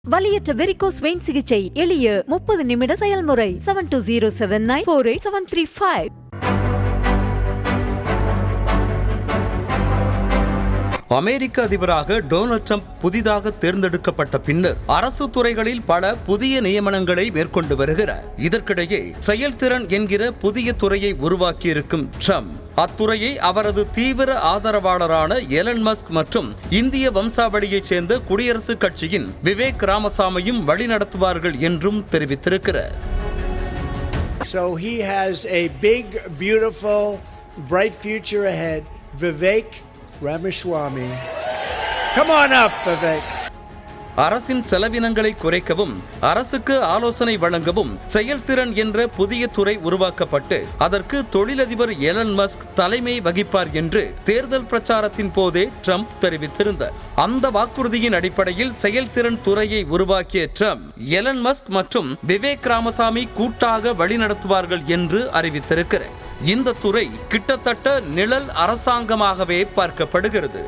வலியற்ற varicose vein சிகிச்சை எளிய 30 நிமிட செயல்முறை 7207948735. அமெரிக்க அதிபராக டொனால்ட் ட்ரம்ப் புதிதாக தேர்ந்தெடுக்கப்பட்ட பின்னர் அரசு துறைகளில் பல புதிய நியமனங்களை மேற்கொண்டு வருகிறார். இதற்கிடையே செயல்திறன் என்கிற புதிய துறையை உருவாக்கியிருக்கும் ட்ரம்ப் அத்துறையை அவரது தீவிர ஆதரவாளரான எலன் மஸ்க் மற்றும் இந்திய வம்சாவளியைச் சேர்ந்த குடியரசுக் கட்சியின் விவேக் ராமசாமியும் வழிநடத்துவார்கள் என்றும் தெரிவித்திருக்கிறார். So he has a big, beautiful, bright future ahead. Vivek Ramaswamy. Come on up, Vivek. அரசின் செலவினங்களை குறைக்கவும் அரசுக்கு ஆலோசனை வழங்கவும் செயல்திறன் என்ற புதிய துறை உருவாக்கப்பட்டு அதற்கு தொழிலதிபர் எலன் மஸ்க் தலைமை வகிப்பார் என்று தேர்தல் பிரச்சாரத்தின் போதே ட்ரம்ப் தெரிவித்திருந்தார். அந்த வாக்குறுதியின் அடிப்படையில் செயல்திறன் துறையை உருவாக்கிய ட்ரம்ப் எலன் மஸ்க் மற்றும் விவேக் ராமசாமி கூட்டாக வழிநடத்துவார்கள் என்று அறிவித்திருக்கிறார். இந்த துறை கிட்டத்தட்ட நிழல் அரசாங்கமாகவே பார்க்கப்படுகிறது.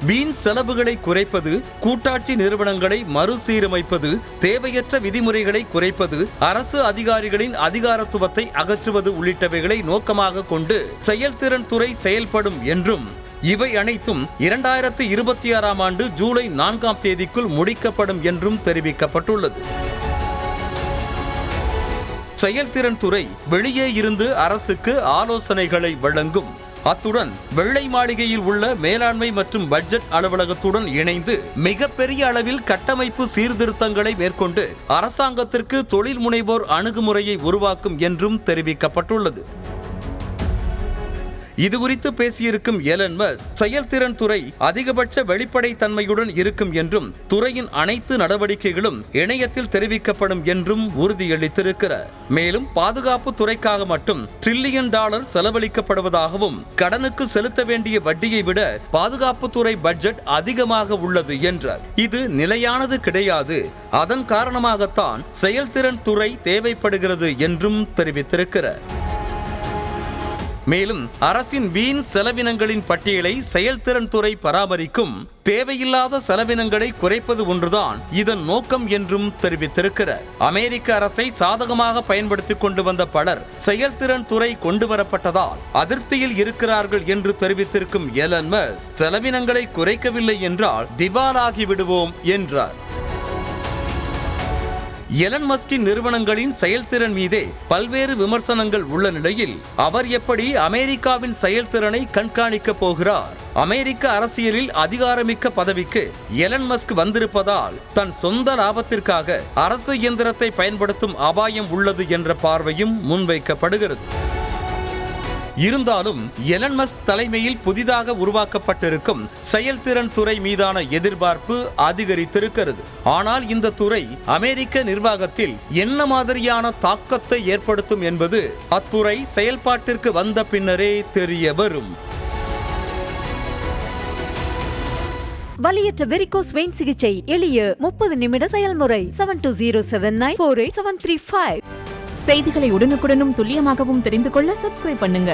வீண் செலவுகளை குறைப்பது, கூட்டாட்சி நிறுவனங்களை மறுசீரமைப்பது, தேவையற்ற விதிமுறைகளை குறைப்பது, அரசு அதிகாரிகளின் அதிகாரத்துவத்தை அகற்றுவது உள்ளிட்டவைகளை நோக்கமாக கொண்டு செயல்திறன் துறை செயல்படும் என்றும் இவை அனைத்தும் 2026ஆம் ஆண்டு ஜூலை 4ஆம் தேதிக்குள் முடிக்கப்படும் என்றும் தெரிவிக்கப்பட்டுள்ளது. செயல்திறன் துறை வெளியே இருந்து அரசுக்கு ஆலோசனைகளை வழங்கும். அத்துடன் வெள்ளை மாளிகையில் உள்ள மேலாண்மை மற்றும் பட்ஜெட் அலுவலகத்துடன் இணைந்து மிகப்பெரிய அளவில் கட்டமைப்பு சீர்திருத்தங்களை மேற்கொண்டு அரசாங்கத்திற்கு தொழில் முனைவோர் அணுகுமுறையை உருவாக்கும் என்றும் தெரிவிக்கப்பட்டுள்ளது. இதுகுறித்து பேசியிருக்கும் எலன் மஸ்க் செயல்திறன் துறை அதிகபட்ச வெளிப்படைத்தன்மையுடன் இருக்கும் என்றும் துறையின் அனைத்து நடவடிக்கைகளும் இணையத்தில் தெரிவிக்கப்படும் என்றும் உறுதியளித்திருக்கிறார். மேலும் பாதுகாப்பு துறைக்காக மட்டும் $1 டிரில்லியன் செலவழிக்கப்படுவதாகவும் கடனுக்கு செலுத்த வேண்டிய வட்டியை விட பாதுகாப்புத்துறை பட்ஜெட் அதிகமாக உள்ளது என்றார். இது நிலையானது கிடையாது, அதன் காரணமாகத்தான் செயல்திறன் துறை தேவைப்படுகிறது என்றும் தெரிவித்திருக்கிறார். மேலும் அரசின் வீண் செலவினங்களின் பட்டியலை செயல்திறன் துறை பராமரிக்கும். தேவையில்லாத செலவினங்களை குறைப்பது ஒன்றுதான் இதன் நோக்கம் என்றும் தெரிவித்திருக்கிறார். அமெரிக்க அரசை சாதகமாக பயன்படுத்திக் கொண்டு வந்த பலர் செயல்திறன் துறை கொண்டு வரப்பட்டதால் அதிருப்தியில் இருக்கிறார்கள் என்று தெரிவித்திருக்கும் எலன் மஸ்க் செலவினங்களை குறைக்கவில்லை என்றால் திவாலாகி விடுவோம் என்றார். எலன் மஸ்கின் நிறுவனங்களின் செயல்திறன் மீதே பல்வேறு விமர்சனங்கள் உள்ள நிலையில் அவர் எப்படி அமெரிக்காவின் செயல்திறனை கண்காணிக்கப் போகிறார்? அமெரிக்க அரசியலில் அதிகாரமிக்க பதவிக்கு எலன் மஸ்க் வந்திருப்பதால் தன் சொந்த லாபத்திற்காக அரசு இயந்திரத்தை பயன்படுத்தும் அபாயம் உள்ளது என்ற பார்வையும் முன்வைக்கப்படுகிறது. இருந்தாலும் எலன் மஸ்க் தலைமையில் புதிதாக உருவாக்கப்பட்டிருக்கும் செயல்திறன் துறை மீதான எதிர்பார்ப்பு அதிகரித்திருக்கிறது. ஆனால் இந்த துறை அமெரிக்க நிர்வாகத்தில் என்ன மாதிரியான தாக்கத்தை ஏற்படுத்தும் என்பது அத்துறை செயல்பாட்டிற்கு வந்த பின்னரே தெரிய வரும். வலியற்ற வெரிகோஸ் வெயின் சிகிச்சை எளிய 30 நிமிட செயல்முறை 7207948735. செய்திகளை உடனுக்குடனும் துல்லியமாகவும் தெரிந்து கொள்ள சப்ஸ்கிரைப் பண்ணுங்க.